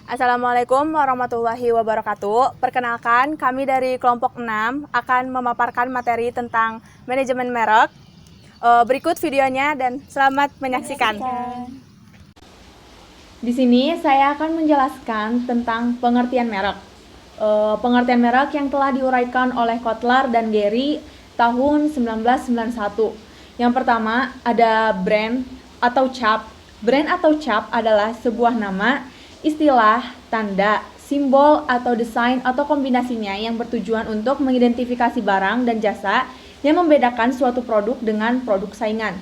Assalamualaikum warahmatullahi wabarakatuh. Perkenalkan, kami dari kelompok 6 akan memaparkan materi tentang manajemen merek. Berikut videonya dan selamat menyaksikan. Di sini saya akan menjelaskan tentang pengertian merek. Pengertian merek yang telah diuraikan oleh Kotler dan Gehry tahun 1991. Yang pertama ada brand atau cap. Brand atau cap adalah sebuah nama, istilah, tanda, simbol, atau desain atau kombinasinya yang bertujuan untuk mengidentifikasi barang dan jasa yang membedakan suatu produk dengan produk saingan.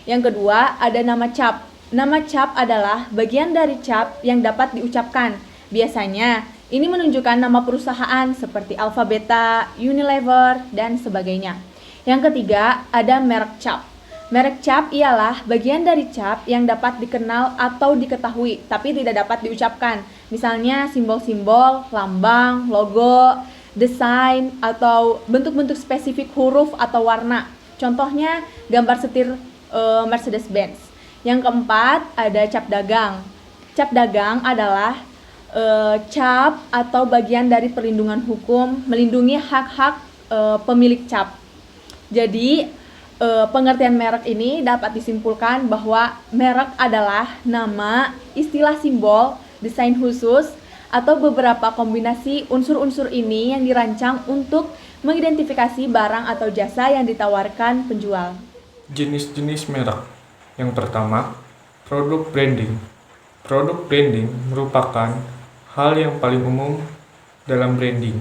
Yang kedua, ada nama cap. Nama cap adalah bagian dari cap yang dapat diucapkan. Biasanya, ini menunjukkan nama perusahaan seperti Alpha Beta, Unilever, dan sebagainya. Yang ketiga, ada merek cap. Merek cap ialah bagian dari cap yang dapat dikenal atau diketahui, tapi tidak dapat diucapkan. Misalnya simbol-simbol, lambang, logo, desain, atau bentuk-bentuk spesifik huruf atau warna. Contohnya gambar setir Mercedes-Benz. Yang keempat ada cap dagang. Cap dagang adalah cap atau bagian dari perlindungan hukum, melindungi hak-hak pemilik cap. Jadi pengertian merek ini dapat disimpulkan bahwa merek adalah nama, istilah simbol, desain khusus, atau beberapa kombinasi unsur-unsur ini yang dirancang untuk mengidentifikasi barang atau jasa yang ditawarkan penjual. Jenis-jenis merek. Yang pertama, produk branding. Produk branding merupakan hal yang paling umum dalam branding.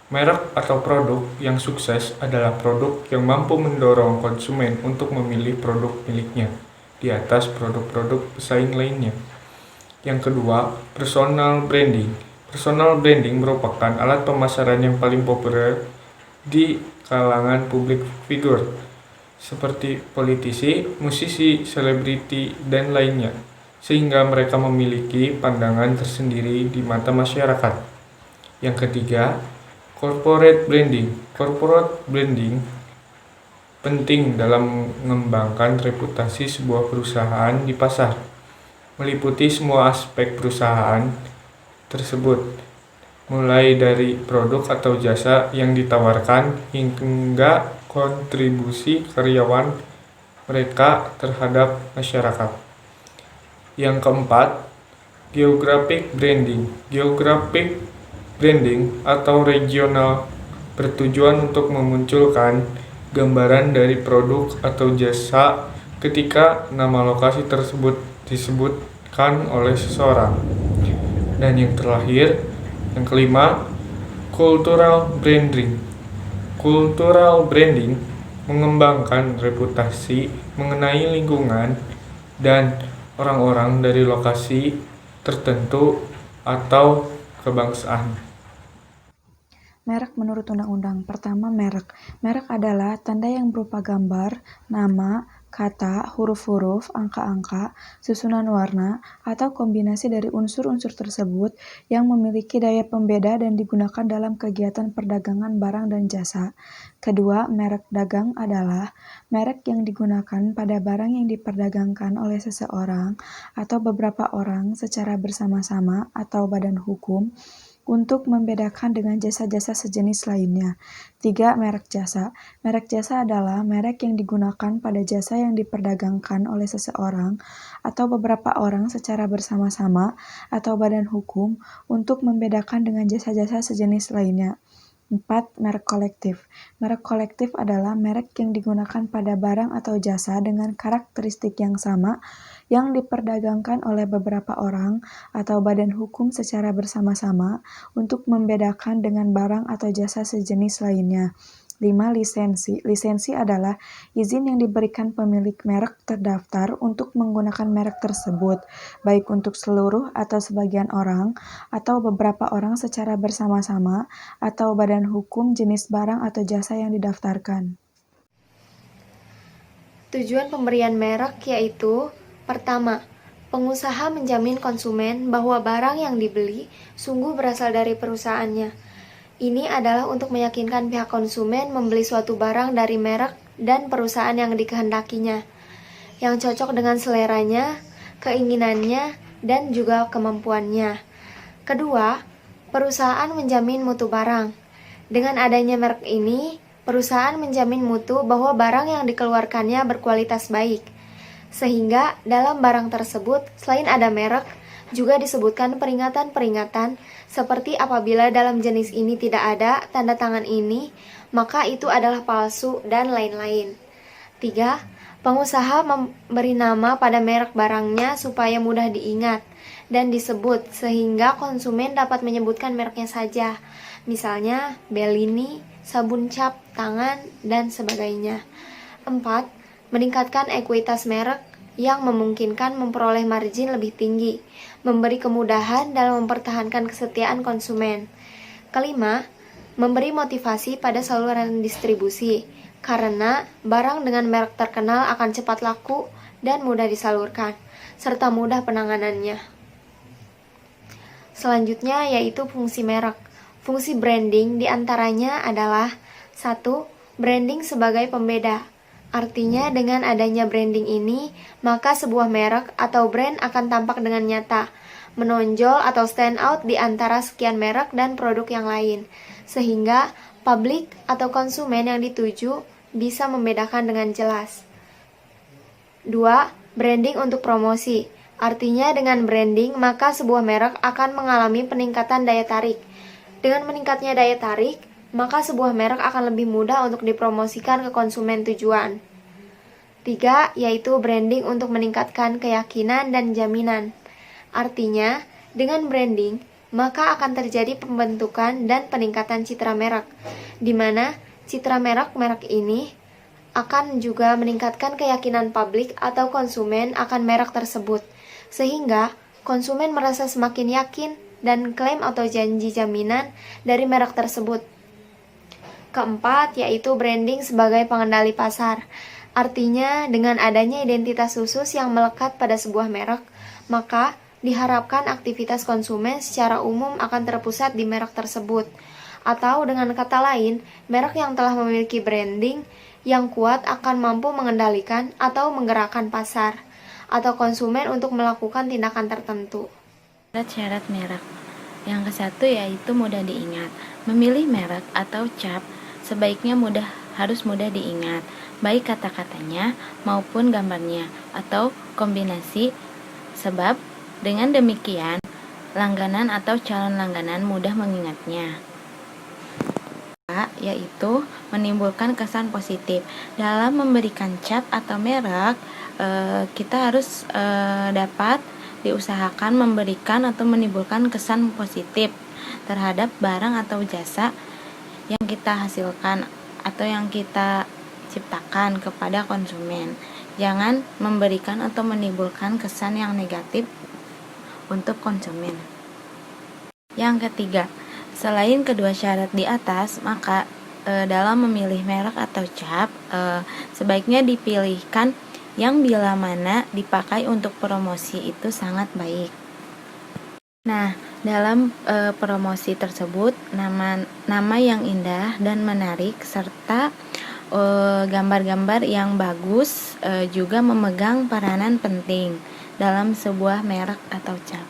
Merek atau produk yang sukses adalah produk yang mampu mendorong konsumen untuk memilih produk miliknya di atas produk-produk pesaing lainnya. Yang kedua, personal branding. Personal branding merupakan alat pemasaran yang paling populer di kalangan publik figur, seperti politisi, musisi, selebriti, dan lainnya, sehingga mereka memiliki pandangan tersendiri di mata masyarakat. Yang ketiga, corporate branding. Corporate branding penting dalam mengembangkan reputasi sebuah perusahaan di pasar, meliputi semua aspek perusahaan tersebut, mulai dari produk atau jasa yang ditawarkan hingga kontribusi karyawan mereka terhadap masyarakat. Yang keempat, geographic branding. Geographic branding atau regional bertujuan untuk memunculkan gambaran dari produk atau jasa ketika nama lokasi tersebut disebutkan oleh seseorang. Dan yang terakhir, yang kelima, cultural branding. Cultural branding mengembangkan reputasi mengenai lingkungan dan orang-orang dari lokasi tertentu atau kebangsaan. Merek menurut undang-undang. Pertama, merek. Merek adalah tanda yang berupa gambar, nama, kata, huruf-huruf, angka-angka, susunan warna, atau kombinasi dari unsur-unsur tersebut yang memiliki daya pembeda dan digunakan dalam kegiatan perdagangan barang dan jasa. Kedua, merek dagang adalah merek yang digunakan pada barang yang diperdagangkan oleh seseorang atau beberapa orang secara bersama-sama atau badan hukum untuk membedakan dengan jasa-jasa sejenis lainnya. 3. Merek jasa. Merek jasa adalah merek yang digunakan pada jasa yang diperdagangkan oleh seseorang atau beberapa orang secara bersama-sama atau badan hukum untuk membedakan dengan jasa-jasa sejenis lainnya. 4. Merek kolektif. Merek kolektif adalah merek yang digunakan pada barang atau jasa dengan karakteristik yang sama yang diperdagangkan oleh beberapa orang atau badan hukum secara bersama-sama untuk membedakan dengan barang atau jasa sejenis lainnya. 5. Lisensi. Lisensi adalah izin yang diberikan pemilik merek terdaftar untuk menggunakan merek tersebut, baik untuk seluruh atau sebagian orang, atau beberapa orang secara bersama-sama, atau badan hukum jenis barang atau jasa yang didaftarkan. Tujuan pemberian merek yaitu: pertama, pengusaha menjamin konsumen bahwa barang yang dibeli sungguh berasal dari perusahaannya. Ini adalah untuk meyakinkan pihak konsumen membeli suatu barang dari merek dan perusahaan yang dikehendakinya, yang cocok dengan seleranya, keinginannya, dan juga kemampuannya. Kedua, perusahaan menjamin mutu barang. Dengan adanya merek ini, perusahaan menjamin mutu bahwa barang yang dikeluarkannya berkualitas baik. Sehingga dalam barang tersebut, selain ada merek, juga disebutkan peringatan-peringatan seperti apabila dalam jenis ini tidak ada tanda tangan ini, maka itu adalah palsu dan lain-lain. 3. Pengusaha memberi nama pada merek barangnya supaya mudah diingat dan disebut sehingga konsumen dapat menyebutkan mereknya saja. Misalnya Bellini, sabun cap tangan, dan sebagainya. 4. Meningkatkan ekuitas merek yang memungkinkan memperoleh margin lebih tinggi, memberi kemudahan dalam mempertahankan kesetiaan konsumen. Kelima, memberi motivasi pada saluran distribusi, karena barang dengan merek terkenal akan cepat laku dan mudah disalurkan, serta mudah penanganannya. Selanjutnya yaitu fungsi merek. Fungsi branding diantaranya adalah 1. Branding sebagai pembeda. Artinya dengan adanya branding ini, maka sebuah merek atau brand akan tampak dengan nyata, menonjol atau stand out di antara sekian merek dan produk yang lain, sehingga publik atau konsumen yang dituju bisa membedakan dengan jelas. 2. Branding untuk promosi. Artinya dengan branding, maka sebuah merek akan mengalami peningkatan daya tarik. Dengan meningkatnya daya tarik, maka sebuah merek akan lebih mudah untuk dipromosikan ke konsumen tujuan. 3. Yaitu branding untuk meningkatkan keyakinan dan jaminan. Artinya, dengan branding, maka akan terjadi pembentukan dan peningkatan citra merek, di mana citra merek ini akan juga meningkatkan keyakinan publik atau konsumen akan merek tersebut, sehingga konsumen merasa semakin yakin dan klaim atau janji jaminan dari merek tersebut. Keempat, yaitu branding sebagai pengendali pasar. Artinya, dengan adanya identitas khusus yang melekat pada sebuah merek, maka diharapkan aktivitas konsumen secara umum akan terpusat di merek tersebut. Atau dengan kata lain, merek yang telah memiliki branding yang kuat akan mampu mengendalikan atau menggerakkan pasar atau konsumen untuk melakukan tindakan tertentu. Syarat merek. Yang ke-1 yaitu mudah diingat. Memilih merek atau cap sebaiknya harus mudah diingat, baik kata-katanya maupun gambarnya atau kombinasi, sebab dengan demikian langganan atau calon langganan mudah mengingatnya. Yaitu menimbulkan kesan positif. Dalam memberikan cap atau merek, kita harus dapat diusahakan memberikan atau menimbulkan kesan positif terhadap barang atau jasa yang kita hasilkan atau yang kita ciptakan kepada konsumen. Jangan memberikan atau menimbulkan kesan yang negatif untuk konsumen. Yang ketiga, selain kedua syarat di atas, maka dalam memilih merek atau cap, sebaiknya dipilihkan yang bila mana dipakai untuk promosi itu sangat baik. Nah, dalam promosi tersebut, nama yang indah dan menarik serta gambar-gambar yang bagus juga memegang peranan penting dalam sebuah merek atau cap.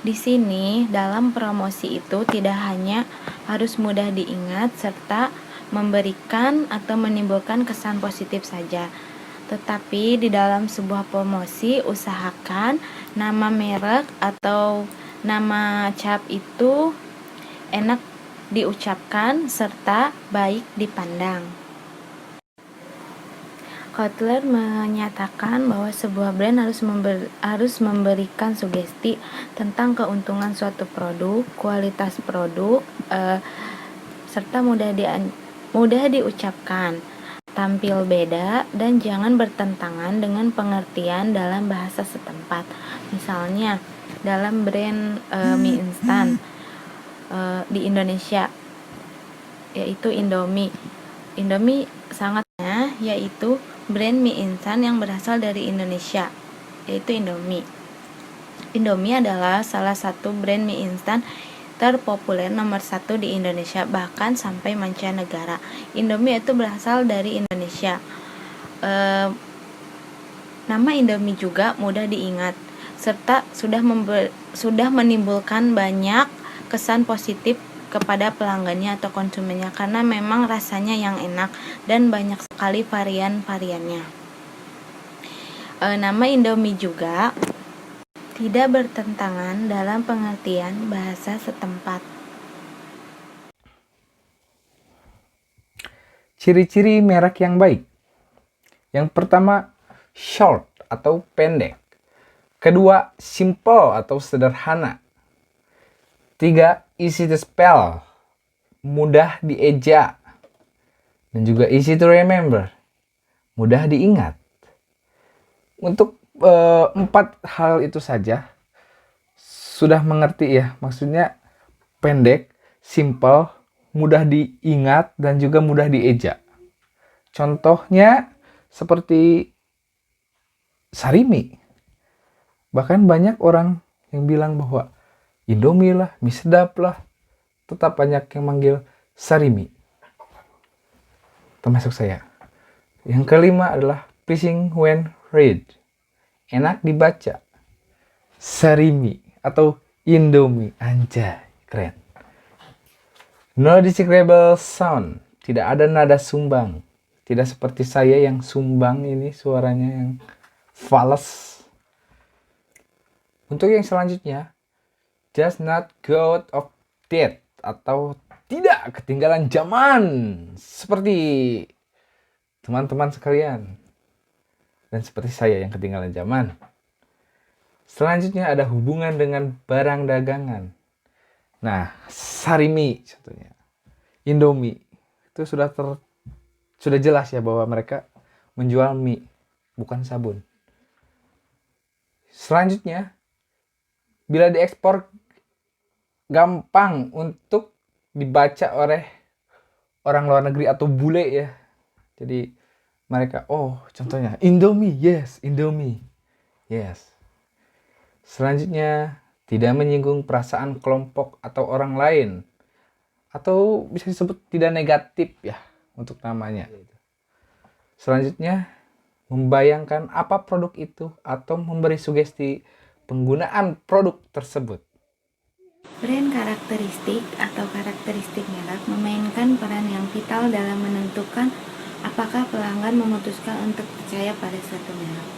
Di sini, dalam promosi itu tidak hanya harus mudah diingat serta memberikan atau menimbulkan kesan positif saja, tetapi di dalam sebuah promosi usahakan nama merek atau nama cap itu enak diucapkan serta baik dipandang. Kotler menyatakan bahwa sebuah brand harus memberikan sugesti tentang keuntungan suatu produk, kualitas produk, serta mudah diucapkan, tampil beda, dan jangan bertentangan dengan pengertian dalam bahasa setempat. Misalnya, dalam brand mie instan di Indonesia, yaitu Indomie. Indomie sangatnya yaitu brand mie instan yang berasal dari Indonesia, yaitu Indomie. Indomie adalah salah satu brand mie instan terpopuler nomor 1 di Indonesia, bahkan sampai mancanegara. Indomie itu berasal dari Indonesia. Nama Indomie juga mudah diingat, serta sudah menimbulkan banyak kesan positif kepada pelanggannya atau konsumennya karena memang rasanya yang enak dan banyak sekali varian-variannya. Nama Indomie juga tidak bertentangan dalam pengertian bahasa setempat. Ciri-ciri merek yang baik. Yang pertama, short atau pendek. Kedua, simple atau sederhana. 3, easy to spell, mudah dieja. Dan juga easy to remember, mudah diingat. Untuk 4 hal itu saja sudah mengerti ya, maksudnya pendek, simple, mudah diingat, dan juga mudah dieja. Contohnya seperti Sarimi. Bahkan banyak orang yang bilang bahwa Indomie lah, mie sedap lah, tetap banyak yang manggil Sarimi. Termasuk saya. Yang kelima adalah pleasing when read. Enak dibaca. Sarimi atau Indomie. Anjay, keren. No disagreeable sound. Tidak ada nada sumbang. Tidak seperti saya yang sumbang ini suaranya yang fals. Untuk yang selanjutnya, just not go out of date atau tidak ketinggalan zaman seperti teman-teman sekalian dan seperti saya yang ketinggalan zaman. Selanjutnya ada hubungan dengan barang dagangan. Nah, Sarimi contohnya, Indomie itu sudah jelas ya bahwa mereka menjual mie bukan sabun. Selanjutnya, bila diekspor gampang untuk dibaca oleh orang luar negeri atau bule ya. Jadi mereka, oh contohnya Indomie, yes, Indomie, yes. Selanjutnya, tidak menyinggung perasaan kelompok atau orang lain. Atau bisa disebut tidak negatif ya untuk namanya. Selanjutnya, membayangkan apa produk itu atau memberi sugesti penggunaan produk tersebut. Brand karakteristik atau karakteristik merek memainkan peran yang vital dalam menentukan apakah pelanggan memutuskan untuk percaya pada suatu merek.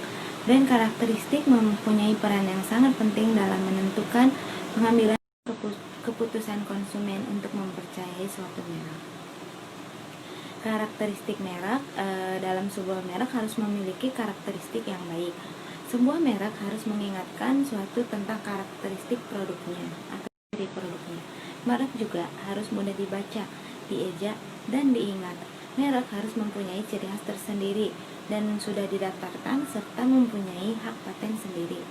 Brand karakteristik mempunyai peran yang sangat penting dalam menentukan pengambilan keputusan konsumen untuk mempercayai suatu merek. Karakteristik merek dalam sebuah merek harus memiliki karakteristik yang baik. Sebuah merek harus mengingatkan suatu tentang karakteristik produknya atau ciri produknya. Merek juga harus mudah dibaca, dieja, dan diingat. Merek harus mempunyai ciri khas tersendiri dan sudah didaftarkan serta mempunyai hak paten sendiri.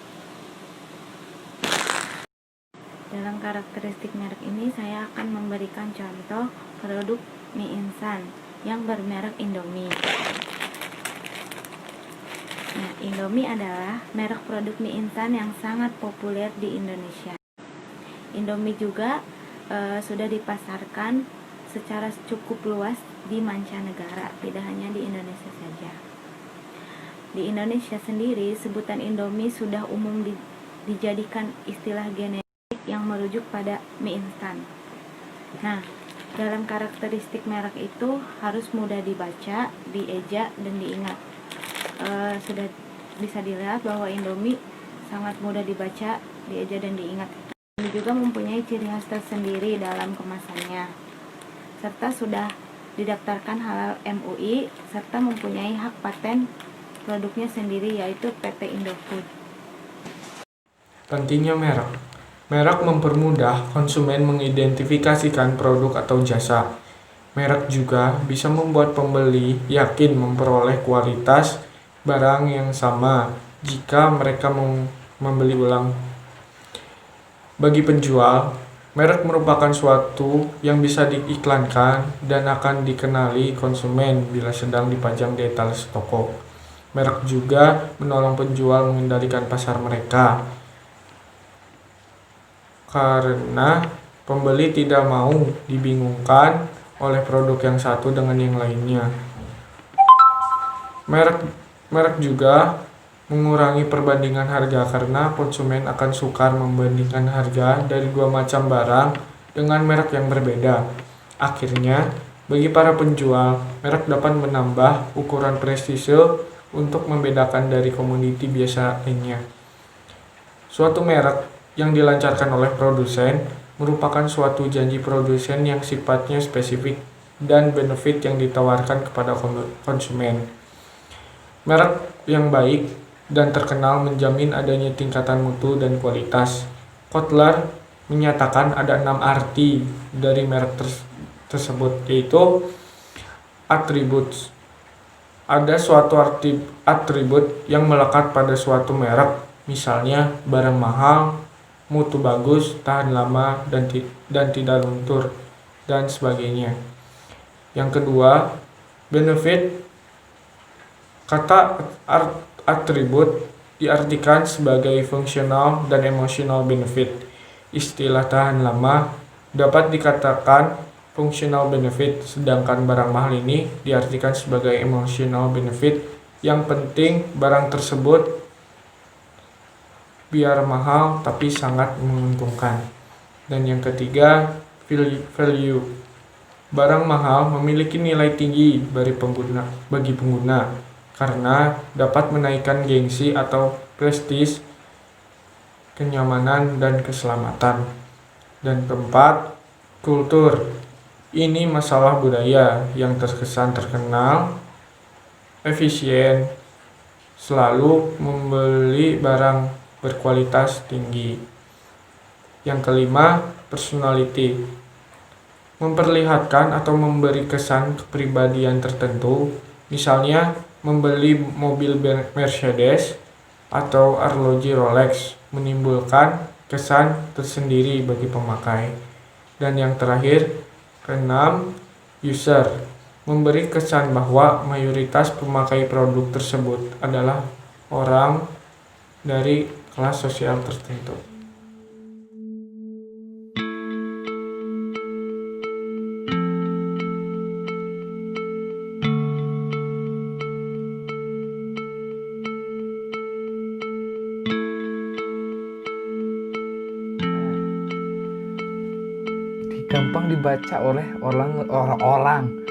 Dalam karakteristik merek ini saya akan memberikan contoh produk mie instan yang bermerek Indomie. Nah, Indomie adalah merek produk mie instan yang sangat populer di Indonesia. Indomie juga sudah dipasarkan secara cukup luas di mancanegara, tidak hanya di Indonesia saja. Di Indonesia sendiri, sebutan Indomie sudah umum dijadikan istilah generik yang merujuk pada mie instan. Nah, dalam karakteristik merek itu harus mudah dibaca, dieja, dan diingat. Sudah bisa dilihat bahwa Indomie sangat mudah dibaca, dieja, dan diingat. Ini juga mempunyai ciri khas tersendiri dalam kemasannya, serta sudah didaftarkan halal MUI, serta mempunyai hak paten produknya sendiri yaitu PT Indofood. Pentingnya merek. Merek mempermudah konsumen mengidentifikasikan produk atau jasa. Merek juga bisa membuat pembeli yakin memperoleh kualitas barang yang sama jika mereka membeli ulang. Bagi penjual, merek merupakan suatu yang bisa diiklankan dan akan dikenali konsumen bila sedang dipajang di etalase toko. Merek juga menolong penjual mengendalikan pasar mereka, karena pembeli tidak mau dibingungkan oleh produk yang satu dengan yang lainnya. Merek juga mengurangi perbandingan harga karena konsumen akan sukar membandingkan harga dari dua macam barang dengan merek yang berbeda. Akhirnya, bagi para penjual, merek dapat menambah ukuran prestise untuk membedakan dari komoditi biasa lainnya. Suatu merek yang dilancarkan oleh produsen merupakan suatu janji produsen yang sifatnya spesifik dan benefit yang ditawarkan kepada konsumen. Merek yang baik dan terkenal menjamin adanya tingkatan mutu dan kualitas. Kotler menyatakan ada 6 arti dari merek tersebut, yaitu attributes. Ada suatu atribut yang melekat pada suatu merek, misalnya barang mahal, mutu bagus, tahan lama, dan tidak luntur, dan sebagainya. Yang kedua, benefit. Kata atribut diartikan sebagai fungsional dan emotional benefit. Istilah tahan lama dapat dikatakan functional benefit, sedangkan barang mahal ini diartikan sebagai emotional benefit. Yang penting barang tersebut biar mahal tapi sangat menguntungkan. Dan yang ketiga, value. Barang mahal memiliki nilai tinggi bagi pengguna karena dapat menaikkan gengsi atau prestis, kenyamanan, dan keselamatan. Dan keempat, kultur. Ini masalah budaya yang terkesan terkenal, efisien, selalu membeli barang berkualitas tinggi. Yang kelima, personality. Memperlihatkan atau memberi kesan kepribadian tertentu, misalnya membeli mobil Mercedes atau arloji Rolex, menimbulkan kesan tersendiri bagi pemakai. Dan yang terakhir, keenam, user. Memberi kesan bahwa mayoritas pemakai produk tersebut adalah orang dari kelas sosial tertentu. Gampang dibaca oleh orang